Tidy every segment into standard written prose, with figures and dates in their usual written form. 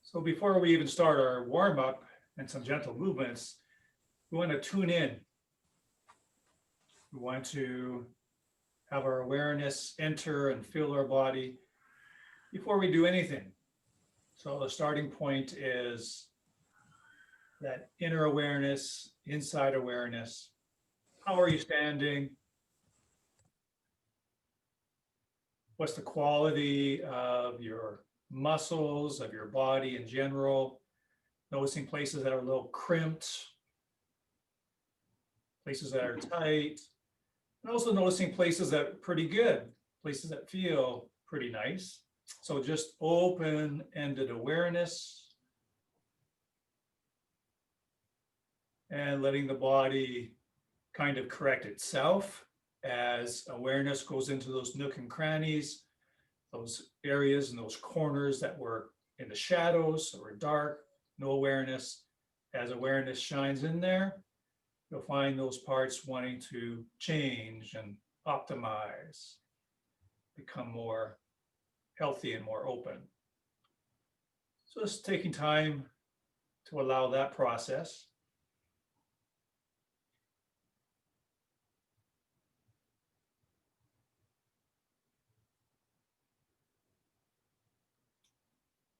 So before we even start our warm up and some gentle movements, we want to tune in. We want to have our awareness enter and fill our body before we do anything. So the starting point is that inner awareness, inside awareness. How are you standing? What's the quality of your muscles, of your body in general? Noticing places that are a little crimped, places that are tight, and also noticing places that are pretty good, places that feel pretty nice. So just open-ended awareness and letting the body kind of correct itself as awareness goes into those nook and crannies, those areas and those corners that were in the shadows or dark, no awareness. As awareness shines in there, you'll find those parts wanting to change and optimize, become more healthy and more open. So just taking time to allow that process.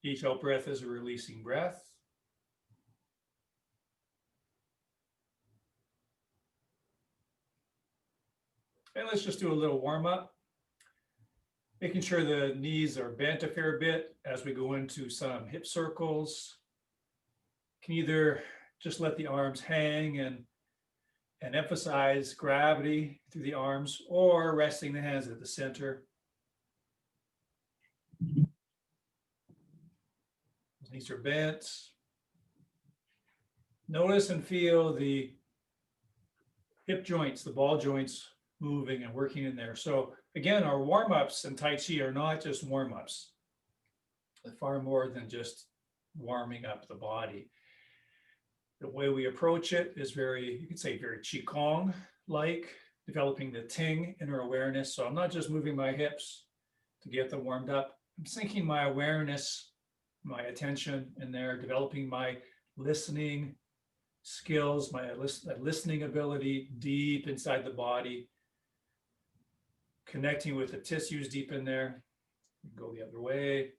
Each out breath is a releasing breath. And let's just do a little warm up, making sure the knees are bent a fair bit as we go into some hip circles. You can either just let the arms hang and emphasize gravity through the arms, or resting the hands at the center. Knees are bent. Notice and feel the hip joints, the ball joints moving and working in there. So again, our warm-ups in Tai Chi are not just warm-ups. They're far more than just warming up the body. The way we approach it is very, you could say very Qigong-like, developing the Ting, inner awareness. So I'm not just moving my hips to get them warmed up. I'm sinking my awareness, my attention in there, developing my listening skills, my listening ability deep inside the body, connecting with the tissues deep in there. Go the other way.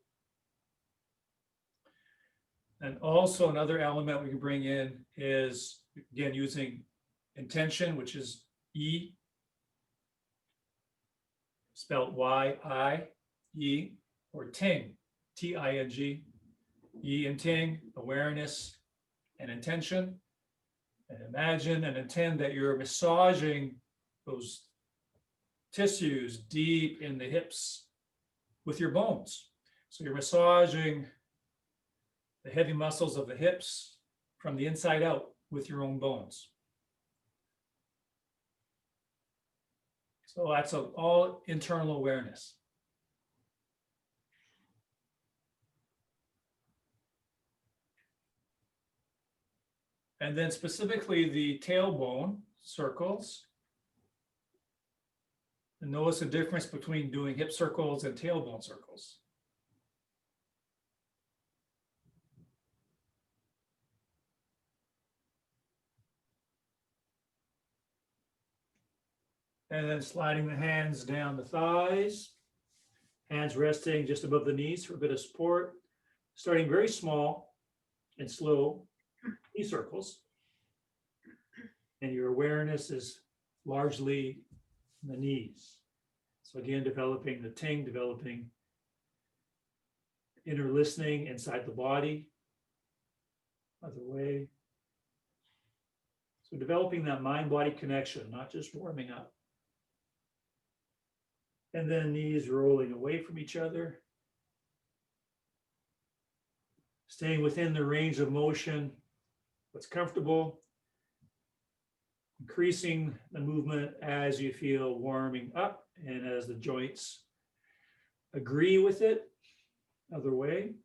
And also another element we can bring in is, again, using intention, which is E, spelled Y-I-E, or Ting, T-I-N-G. E and Ting, awareness and intention. And imagine and intend that you're massaging those tissues deep in the hips with your bones. So you're massaging the heavy muscles of the hips from the inside out with your own bones. So that's all internal awareness. And then specifically the tailbone circles. And notice the difference between doing hip circles and tailbone circles. And then sliding the hands down the thighs, hands resting just above the knees for a bit of support. Starting very small and slow, knee circles. And your awareness is largely in the knees. So again, developing the Ting, developing inner listening inside the body. Other way. So developing that mind-body connection, not just warming up. And then knees rolling away from each other. Staying within the range of motion, what's comfortable. Increasing the movement as you feel warming up and as the joints agree with it. Other way.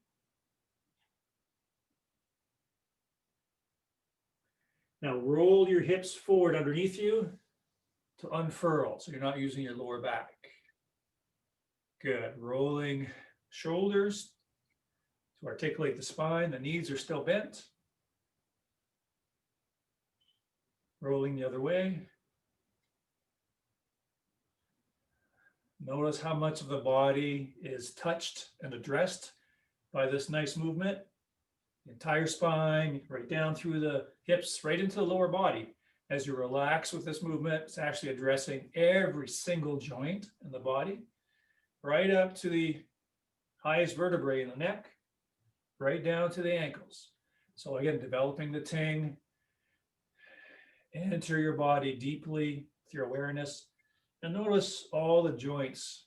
Now roll your hips forward underneath you to unfurl, so you're not using your lower back. Good. Rolling shoulders To articulate the spine, the knees are still bent. Rolling the other way. Notice how much of the body is touched and addressed by this nice movement. The entire spine, right down through the hips, right into the lower body. As you relax with this movement, it's actually addressing every single joint in the body, right up to the highest vertebrae in the neck, right down to the ankles. So again, developing the Ting. Enter your body deeply with your awareness, and notice all the joints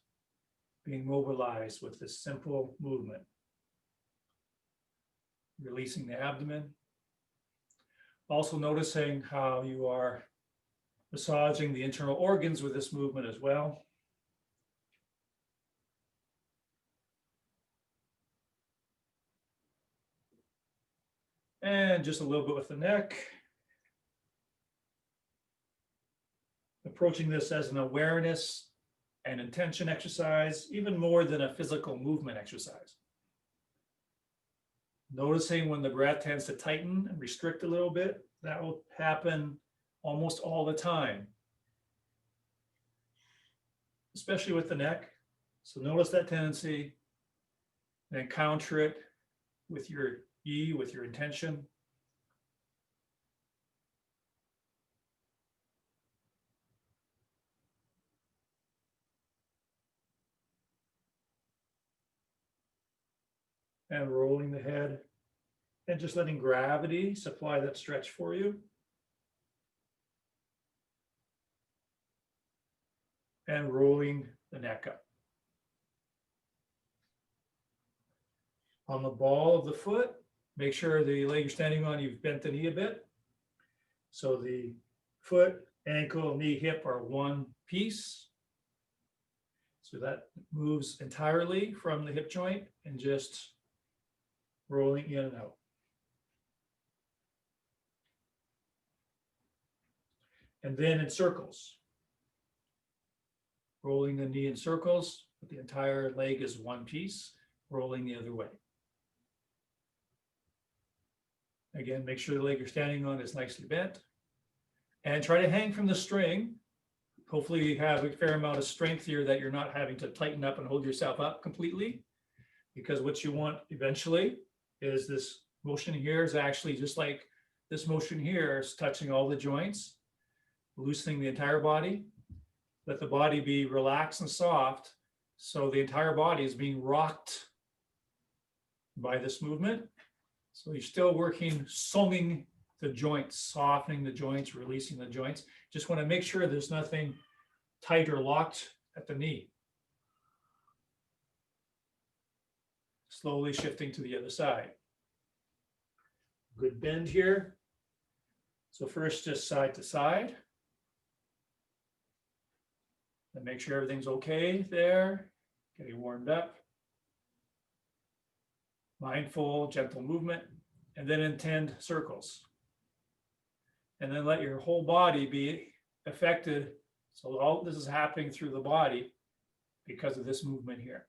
being mobilized with this simple movement. Releasing the abdomen. Also noticing how you are massaging the internal organs with this movement as well. And just a little bit with the neck. Approaching this as an awareness and intention exercise, even more than a physical movement exercise. Noticing when the breath tends to tighten and restrict a little bit, that will happen almost all the time, especially with the neck. So notice that tendency and counter it with your yi, with your intention. And rolling the head and just letting gravity supply that stretch for you. And rolling the neck up. On the ball of the foot, make sure the leg you're standing on, you've bent the knee a bit. So the foot, ankle, knee, hip are one piece. So that moves entirely from the hip joint and just rolling in and out. And then in circles. Rolling the knee in circles, but the entire leg is one piece, rolling the other way. Again, make sure the leg you're standing on is nicely bent. And try to hang from the string. Hopefully you have a fair amount of strength here that you're not having to tighten up and hold yourself up completely. Because what you want eventually is this motion here is actually just like this motion here is touching all the joints, loosening the entire body. Let the body be relaxed and soft. So the entire body is being rocked by this movement. So you're still working, songing the joints, softening the joints, releasing the joints. Just want to make sure there's nothing tight or locked at the knee. Slowly shifting to the other side. Good bend here. So first just side to side. And make sure everything's okay there. Getting warmed up. Mindful, gentle movement. And then intend circles. And then let your whole body be affected. So all this is happening through the body because of this movement here.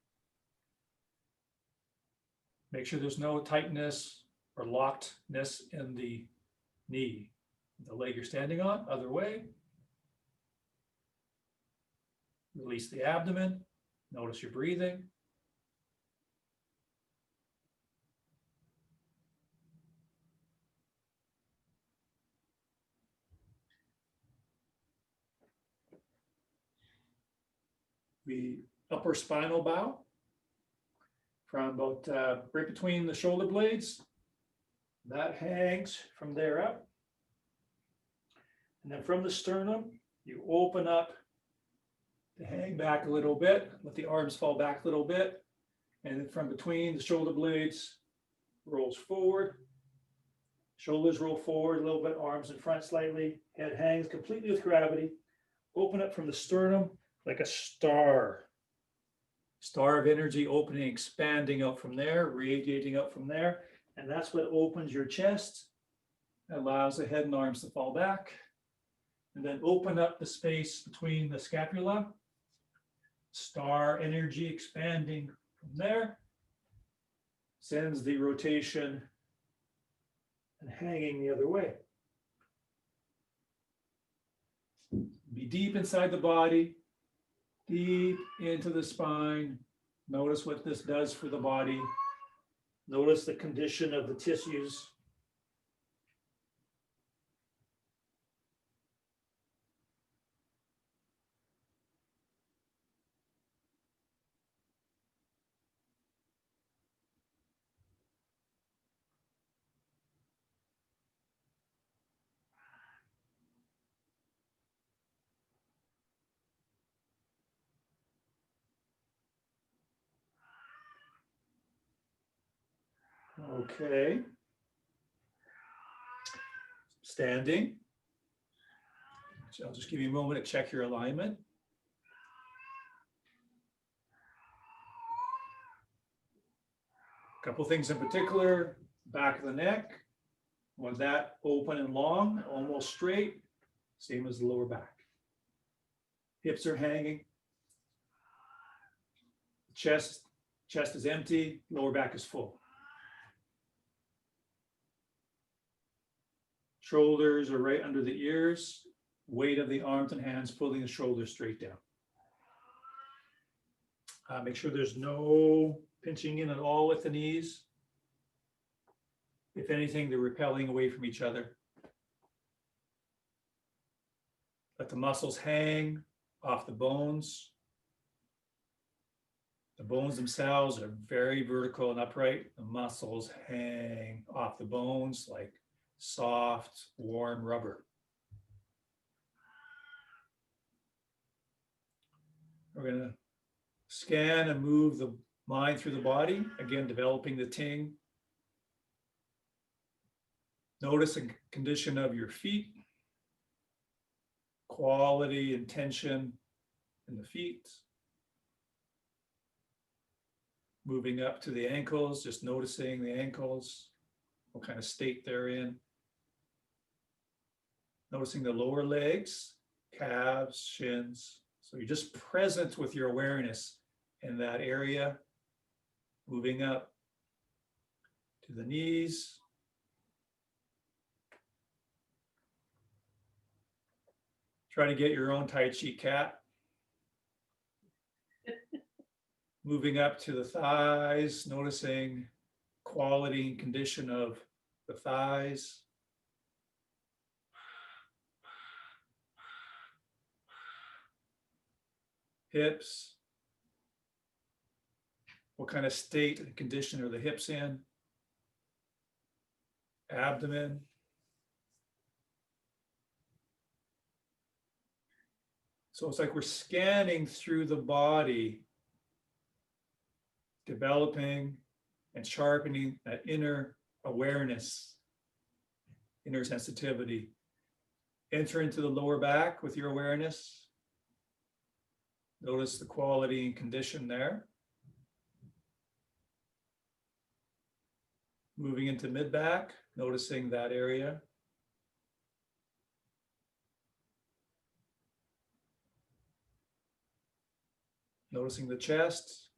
Make sure there's no tightness or lockedness in the knee. The leg you're standing on, other way. Release the abdomen. Notice your breathing. The upper spinal bow from about right between the shoulder blades. That hangs from there up. And then from the sternum, you open up to hang back a little bit, let the arms fall back a little bit. And then from between the shoulder blades, rolls forward. Shoulders roll forward a little bit, arms in front slightly. Head hangs completely with gravity. Open up from the sternum like a star. Star of energy opening, expanding out from there, radiating out from there. And that's what opens your chest, allows the head and arms to fall back. And then open up the space between the scapula. Star energy expanding from there. sends the rotation and hanging the other way. Be deep inside the body, deep into the spine. Notice what this does for the body. Notice the condition of the tissues. Okay. Standing. So I'll just give you a moment to check your alignment. A couple things in particular, back of the neck. Was that open and long, almost straight? Same as the lower back. Hips are hanging. Chest is empty, lower back is full. Shoulders are right under the ears. Weight of the arms and hands pulling the shoulders straight down. Make sure there's no pinching in at all with the knees. If anything, they're repelling away from each other. Let the muscles hang off the bones. The bones themselves are very vertical and upright. The muscles hang off the bones like soft, warm rubber. We're going to scan and move the mind through the body, again, developing the Ting. Notice the condition of your feet, quality and tension in the feet. Moving up to the ankles, just noticing the ankles, what kind of state they're in. Noticing the lower legs, calves, shins. So you're just present with your awareness in that area. Moving up to the knees. Try to get your own Tai Chi cat. Moving up to the thighs, noticing quality and condition of the thighs. Hips. What kind of state and condition are the hips in? Abdomen. So it's like we're scanning through the body, developing and sharpening that inner awareness, inner sensitivity. Enter into the lower back with your awareness. Notice the quality and condition there. Moving into mid-back, noticing that area. Noticing the chest.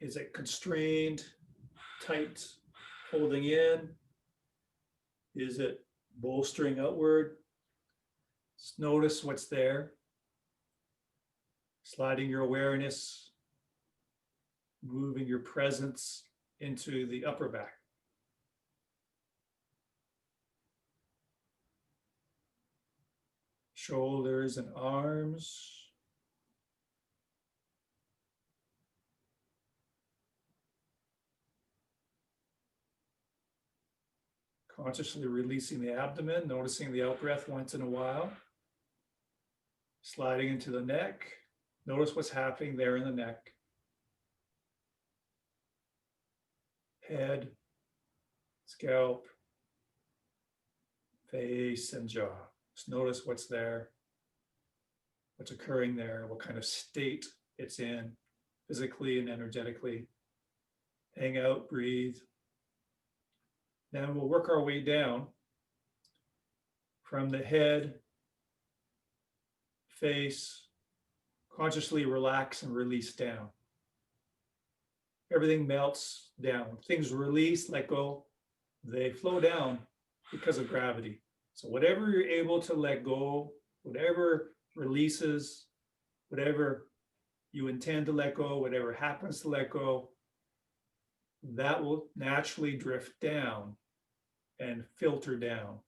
Is it constrained, tight, holding in? Is it bolstering outward? Just notice what's there. Sliding your awareness, moving your presence into the upper back. Shoulders and arms. Consciously releasing the abdomen, noticing the out-breath once in a while. Sliding into the neck. Notice what's happening there in the neck. Head, scalp, face, and jaw. Just notice what's there, what's occurring there, what kind of state it's in, physically and energetically. Hang out, breathe. Then we'll work our way down from the head, face, consciously relax and release down. everything melts down. Things release, let go, they flow down because of gravity. So whatever you're able to let go, whatever releases, whatever you intend to let go, whatever happens to let go, that will naturally drift down and filter down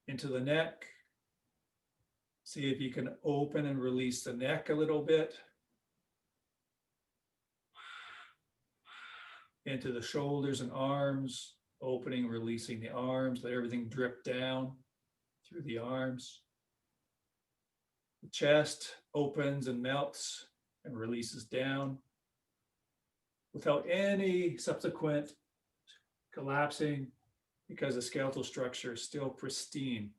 into the neck. See if you can open and release the neck a little bit. Into the shoulders and arms, opening, releasing the arms, let everything drip down through the arms. The chest opens and melts and releases down without any subsequent collapsing because the skeletal structure is still pristine,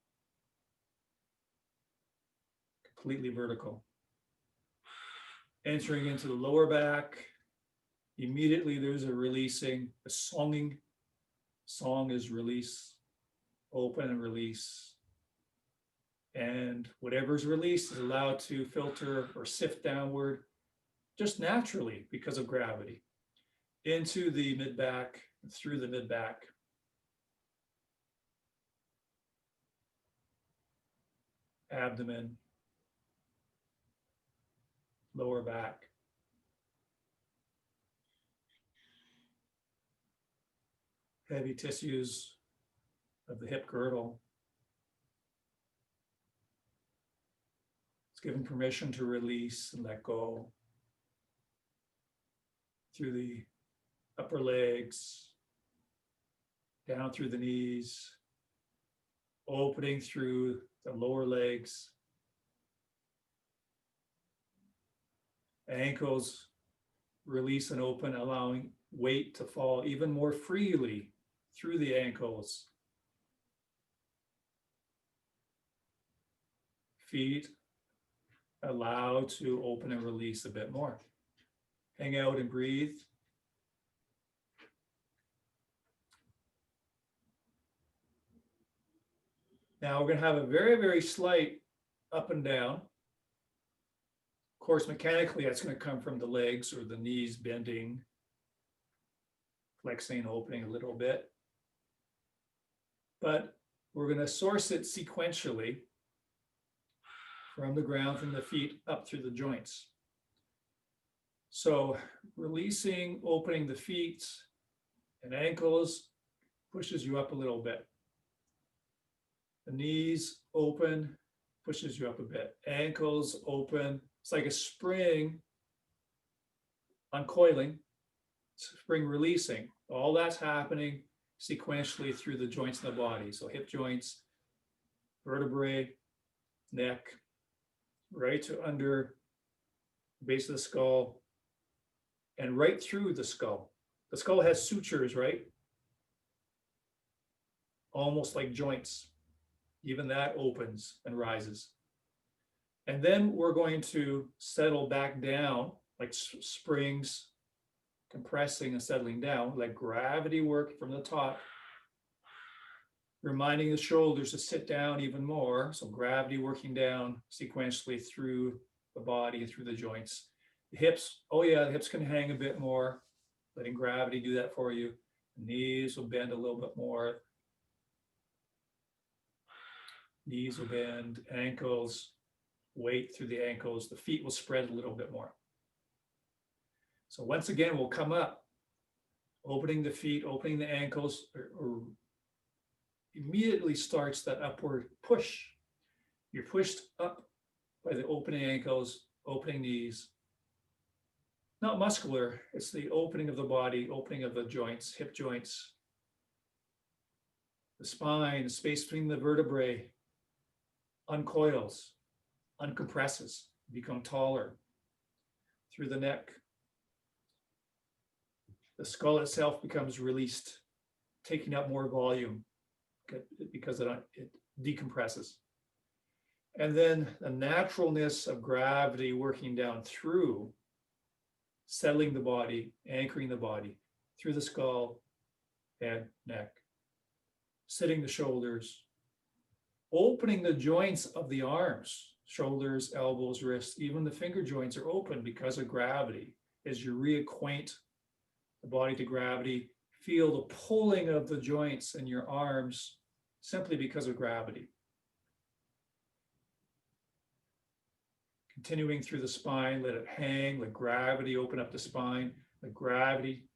completely vertical. Entering into the lower back, immediately there's a releasing, a songing. Song is release, open and release. And whatever's released is allowed to filter or sift downward just naturally because of gravity into the mid-back, through the mid-back. Abdomen, lower back. Heavy tissues of the hip girdle. It's given permission to release and let go through the upper legs, down through the knees, opening through the lower legs, ankles release and open, allowing weight to fall even more freely through the ankles. Feet allowed to open and release a bit more. Hang out and breathe. Now we're going to have a very, very slight up and down. Of course, mechanically, that's going to come from the legs or the knees bending, flexing, opening a little bit. But we're going to source it sequentially from the ground, from the feet up through the joints. So releasing, opening the feet and ankles pushes you up a little bit. The knees open, pushes you up a bit. Ankles open. It's like a spring uncoiling, spring releasing. All that's happening sequentially through the joints in the body. So hip joints, vertebrae, neck, right to under the base of the skull, and right through the skull. The skull has sutures, right? Almost like joints. Even that opens and rises. And then we're going to settle back down like springs, compressing and settling down, let gravity work from the top, reminding the shoulders to sit down even more. So gravity working down sequentially through the body and through the joints. The hips, oh yeah, the hips can hang a bit more, letting gravity do that for you. The knees will bend a little bit more. Knees will bend, ankles, weight through the ankles. The feet will spread a little bit more. So once again, we'll come up, opening the feet, opening the ankles, or immediately starts that upward push. You're pushed up by the opening ankles, opening knees. Not muscular, it's the opening of the body, opening of the joints, hip joints, the spine, the space between the vertebrae, uncoils, uncompresses, become taller through the neck. The skull itself becomes released, taking up more volume because it decompresses. And then the naturalness of gravity working down through, settling the body, anchoring the body through the skull, head, neck, sitting the shoulders, opening the joints of the arms, shoulders, elbows, wrists, even the finger joints are open because of gravity. as you reacquaint the body to gravity. Feel the pulling of the joints in your arms simply because of gravity. Continuing through the spine, let it hang, let gravity open up the spine, let gravity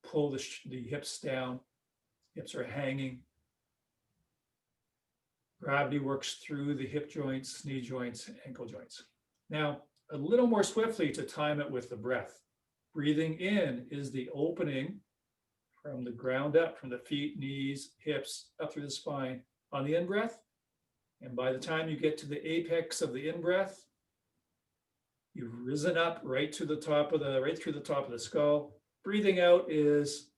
pull the hips down. Hips are hanging. Gravity works through the hip joints, knee joints, ankle joints. Now, a little more swiftly to time it with the breath. Breathing in is the opening from the ground up, from the feet, knees, hips, up through the spine on the in-breath. And by the time you get to the apex of the in-breath, you've risen up right through the top of the skull. Breathing out is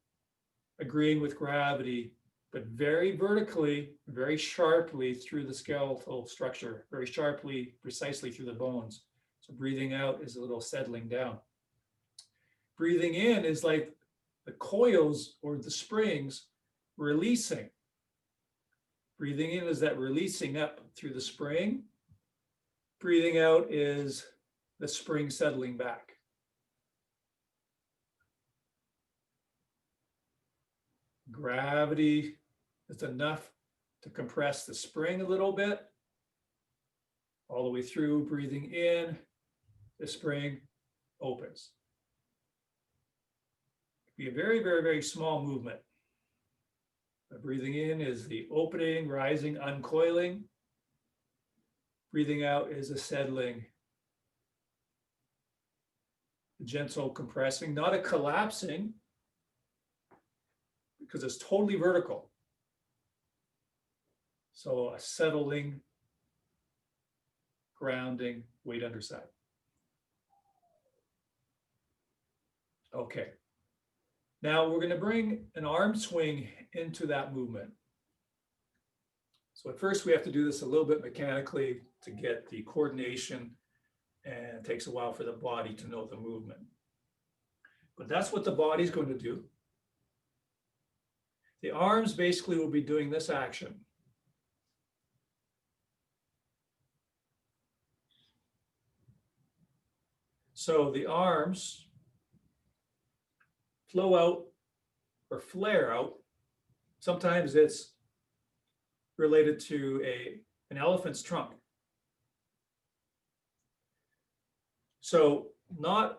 agreeing with gravity, but very vertically, very sharply through the skeletal structure, very sharply, precisely through the bones. So breathing out is a little settling down. Breathing in is like the coils or the springs releasing. Breathing in is that releasing up through the spring. Breathing out is the spring settling back. Gravity is enough to compress the spring a little bit, all the way through. Breathing in, the spring opens. Be a very, very, very small movement. But breathing in is the opening, rising, uncoiling. Breathing out is a settling, a gentle compressing, not a collapsing, because it's totally vertical. So a settling, grounding, weight underside. Okay. Now we're going to bring an arm swing into that movement. So at first we have to do this a little bit mechanically to get the coordination, and it takes a while for the body to know the movement. But that's what the body's going to do. The arms basically will be doing this action. So the arms flow out or flare out. Sometimes it's related to an elephant's trunk. So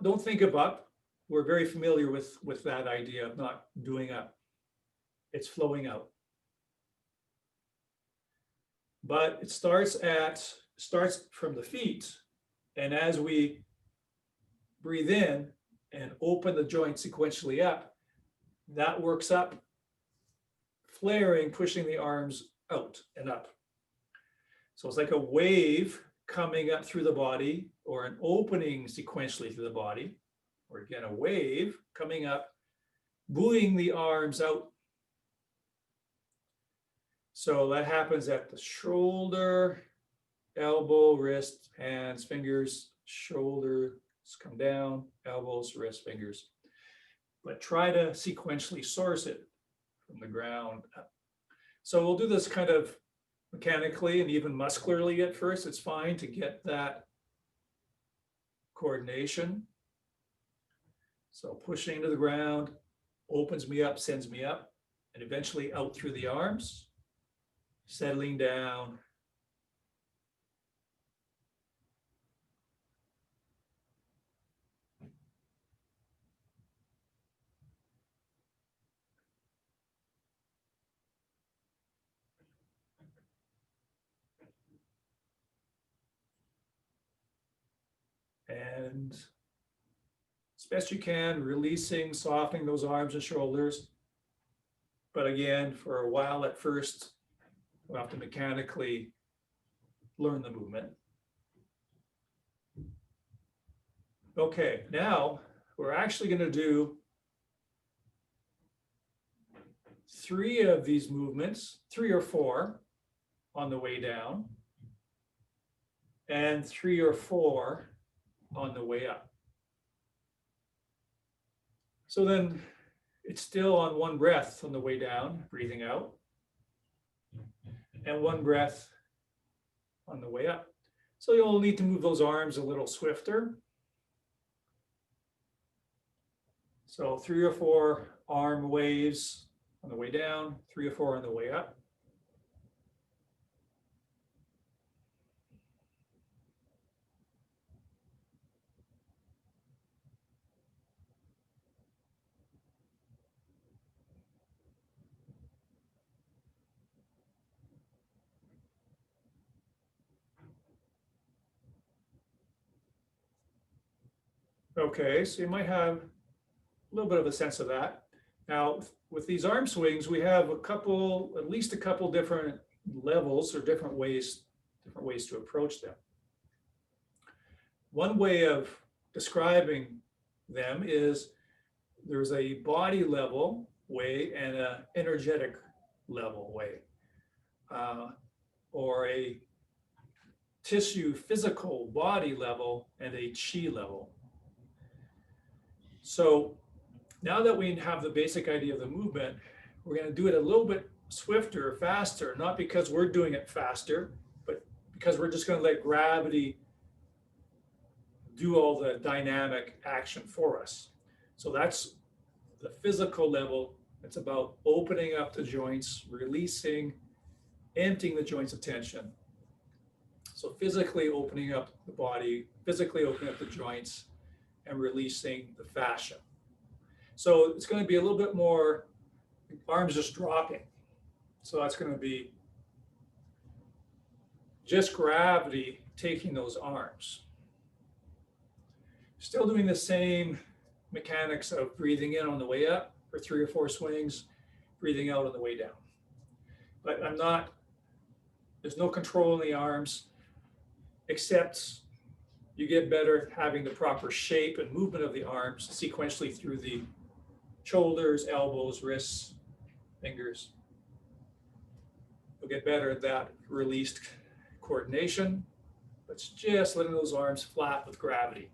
don't think of up. We're very familiar with that idea of not doing up. It's flowing out. But it starts from the feet, and as we breathe in and open the joint sequentially up, that works up, flaring, pushing the arms out and up. So it's like a wave coming up through the body, or an opening sequentially through the body, or again, a wave coming up, buoying the arms out. So that happens at the shoulder, elbow, wrist, hands, fingers, shoulders come down, elbows, wrists, fingers. But try to sequentially source it from the ground up. So we'll do this kind of mechanically and even muscularly at first. It's fine to get that coordination. So pushing to the ground opens me up, sends me up, and eventually out through the arms, settling down. And as best you can, releasing, softening those arms and shoulders. But again, for a while at first, we'll have to mechanically learn the movement. Okay, now we're actually going to do 3 of these movements, 3 or 4 on the way down, and 3 or 4 on the way up. So then it's still on one breath on the way down, breathing out, and one breath on the way up. So you'll need to move those arms a little swifter. So 3 or 4 arm waves on the way down, 3 or 4 on the way up. Okay, so you might have a little bit of a sense of that. Now, with these arm swings, we have at least a couple different levels or different ways to approach them. One way of describing them is there's a body level way and an energetic level way, or a tissue physical body level and a chi level. So now that we have the basic idea of the movement, we're going to do it a little bit swifter, faster, not because we're doing it faster, but because we're just going to let gravity do all the dynamic action for us. So that's the physical level. It's about opening up the joints, releasing, emptying the joints of tension. So physically opening up the body, physically opening up the joints, and releasing the fascia. So it's going to be a little bit more, arms just dropping. So that's going to be just gravity taking those arms. Still doing the same mechanics of breathing in on the way up for 3 or 4 swings, breathing out on the way down. But there's no control in the arms, except you get better at having the proper shape and movement of the arms sequentially through the shoulders, elbows, wrists, fingers. You'll get better at that released coordination. It's just letting those arms flap with gravity.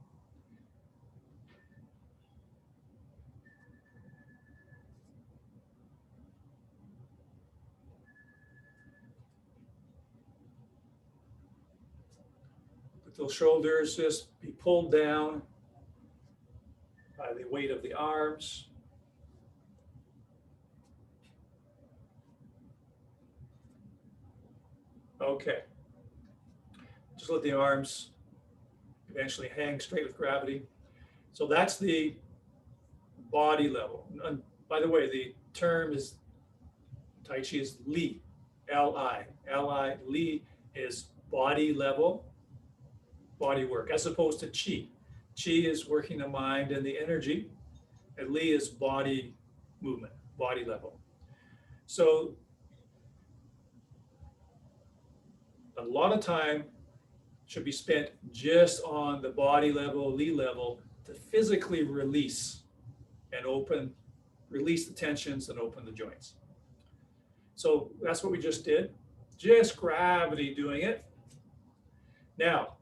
Let those shoulders just be pulled down by the weight of the arms. Okay. Just let the arms eventually hang straight with gravity. So that's the body level. And by the way, the term is Tai Chi is Li, L-I. L-I, Li is body level, body work, as opposed to Chi. Chi is working the mind and the energy, and Li is body movement, body level. So a lot of time should be spent just on the body level, Li level, to physically release and release the tensions and open the joints. So that's what we just did, just gravity doing it. Now,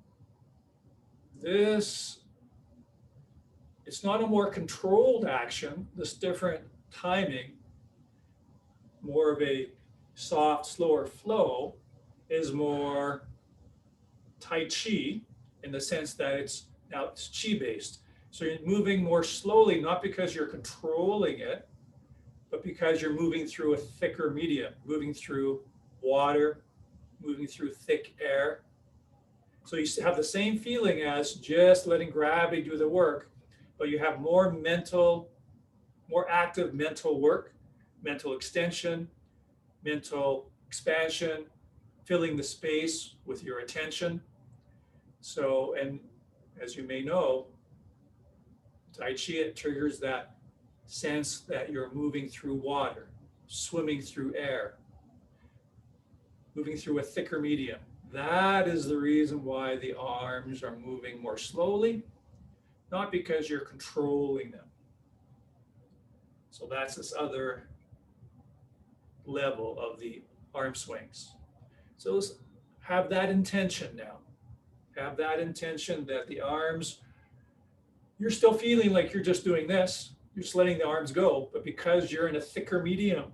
it's not a more controlled action, this different timing, more of a soft, slower flow is more Tai Chi in the sense that it's Chi based. So you're moving more slowly, not because you're controlling it, but because you're moving through a thicker medium, moving through water, moving through thick air. So you have the same feeling as just letting gravity do the work, but you have more active mental work, mental extension, mental expansion, filling the space with your attention. So, and as you may know, Tai Chi, it triggers that sense that you're moving through water, swimming through air, moving through a thicker medium. That is the reason why the arms are moving more slowly, not because you're controlling them. So that's this other level of the arm swings. So let's have that intention now. Have that intention that the arms, you're still feeling like you're just doing this, you're just letting the arms go, but because you're in a thicker medium,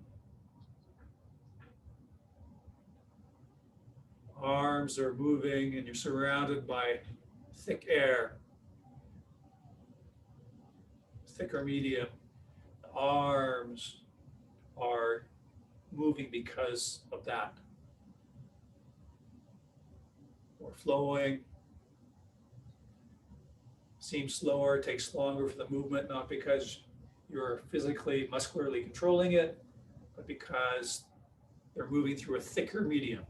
arms are moving and you're surrounded by thick air, thicker medium. arms are moving because of that. More flowing. Seems slower, takes longer for the movement, not because you're physically, muscularly controlling it, but because they're moving through a thicker medium.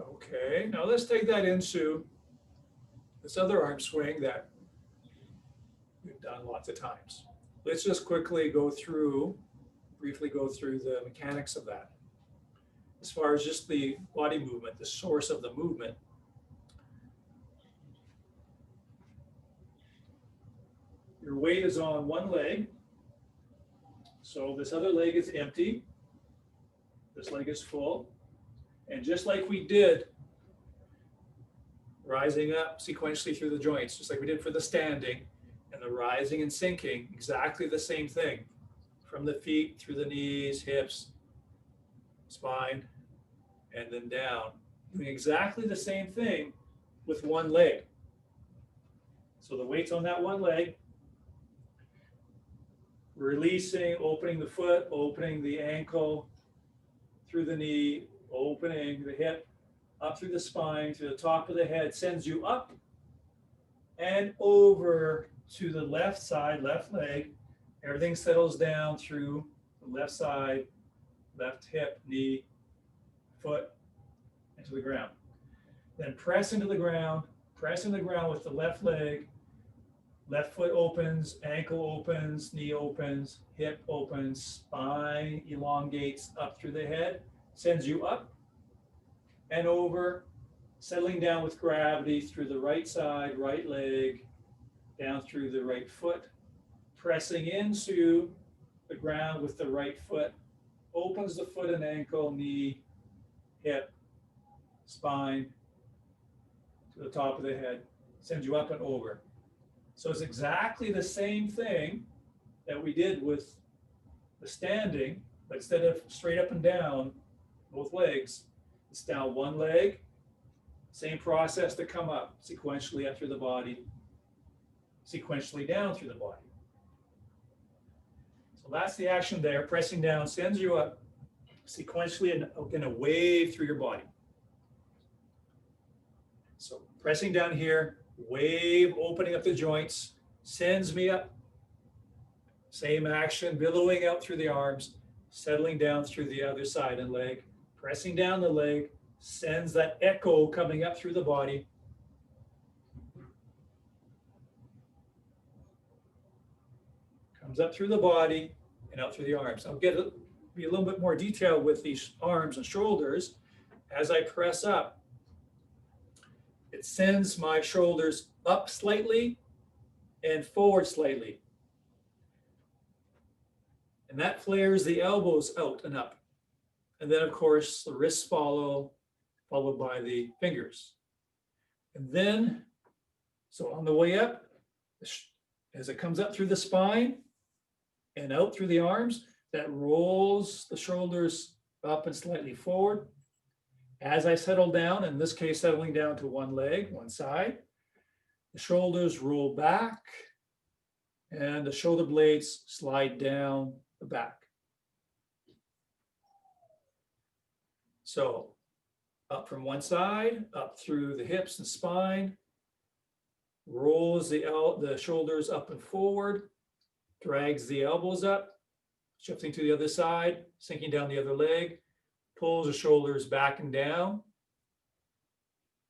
Okay, now let's take that into this other arm swing that we've done lots of times. Let's just quickly briefly go through the mechanics of that. As far as just the body movement, the source of the movement, your weight is on one leg. So this other leg is empty. This leg is full. And just like we did rising up sequentially through the joints, just like we did for the standing and the rising and sinking, exactly the same thing. From the feet, through the knees, hips, spine, and then down. Doing exactly the same thing with one leg. So the weight's on that one leg. Releasing, opening the foot, opening the ankle, through the knee, opening the hip, up through the spine, to the top of the head, sends you up and over to the left side, left leg. Everything settles down through the left side, left hip, knee, foot, into the ground. Then press into the ground with the left leg. Left foot opens, ankle opens, knee opens, hip opens, spine elongates up through the head, sends you up and over, settling down with gravity through the right side, right leg, down through the right foot, pressing into the ground with the right foot, opens the foot and ankle, knee, hip, spine, to the top of the head, sends you up and over. So it's exactly the same thing that we did with the standing, but instead of straight up and down, both legs, it's down one leg, same process to come up, sequentially up through the body, sequentially down through the body. So that's the action there. Pressing down sends you up sequentially and in a wave through your body. So pressing down here, wave, opening up the joints, sends me up. Same action, billowing out through the arms, settling down through the other side and leg, pressing down the leg, sends that echo coming up through the body. Comes up through the body and out through the arms. I'll be a little bit more detailed with these arms and shoulders. As I press up, it sends my shoulders up slightly and forward slightly. And that flares the elbows out and up. And then, of course, the wrists follow, followed by the fingers. And then, so on the way up, as it comes up through the spine and out through the arms, that rolls the shoulders up and slightly forward. As I settle down, in this case, settling down to one leg, one side, the shoulders roll back and the shoulder blades slide down the back. So up from one side, up through the hips and spine, rolls the shoulders up and forward, drags the elbows up, shifting to the other side, sinking down the other leg, pulls the shoulders back and down,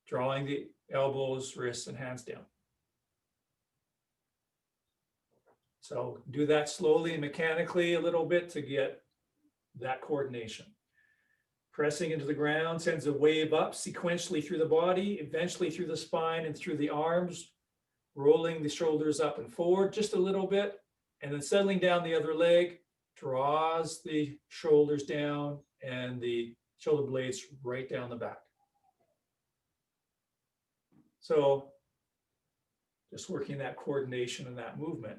drawing the elbows, wrists, and hands down. So do that slowly and mechanically a little bit to get that coordination. Pressing into the ground sends a wave up sequentially through the body, eventually through the spine and through the arms, rolling the shoulders up and forward just a little bit, and then settling down the other leg, draws the shoulders down and the shoulder blades right down the back. So just working that coordination and that movement.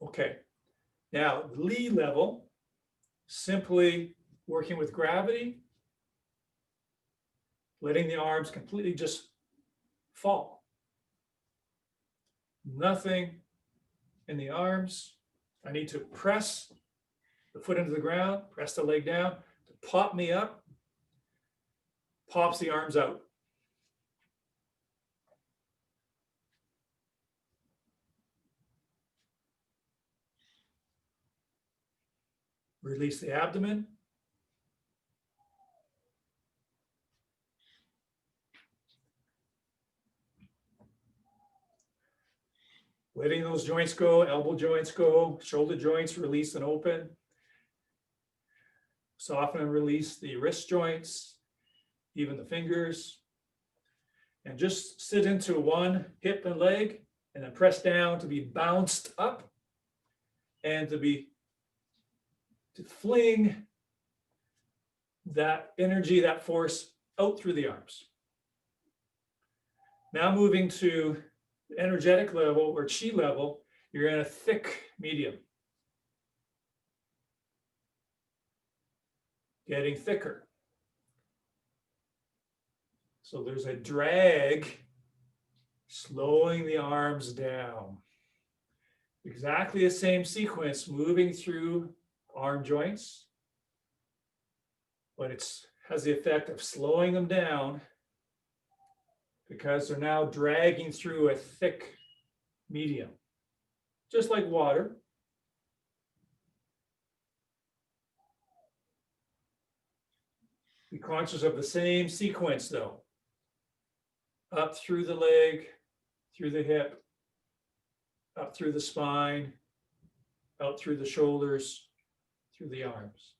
Okay, now the Lee level, simply working with gravity, letting the arms completely just fall. Nothing in the arms. I need to press the foot into the ground, press the leg down to pop me up, pops the arms out. Release the abdomen. Letting those joints go, elbow joints go, shoulder joints release and open. Soften and release the wrist joints, even the fingers. And just sit into one hip and leg, and then press down to be bounced up and to fling that energy, that force out through the arms. Now moving to the energetic level or chi level, you're in a thick medium. Getting thicker. So there's a drag, slowing the arms down. Exactly the same sequence, moving through arm joints, but it has the effect of slowing them down because they're now dragging through a thick medium, just like water. Be conscious of the same sequence though. Up through the leg, through the hip, up through the spine, out through the shoulders, through the arms.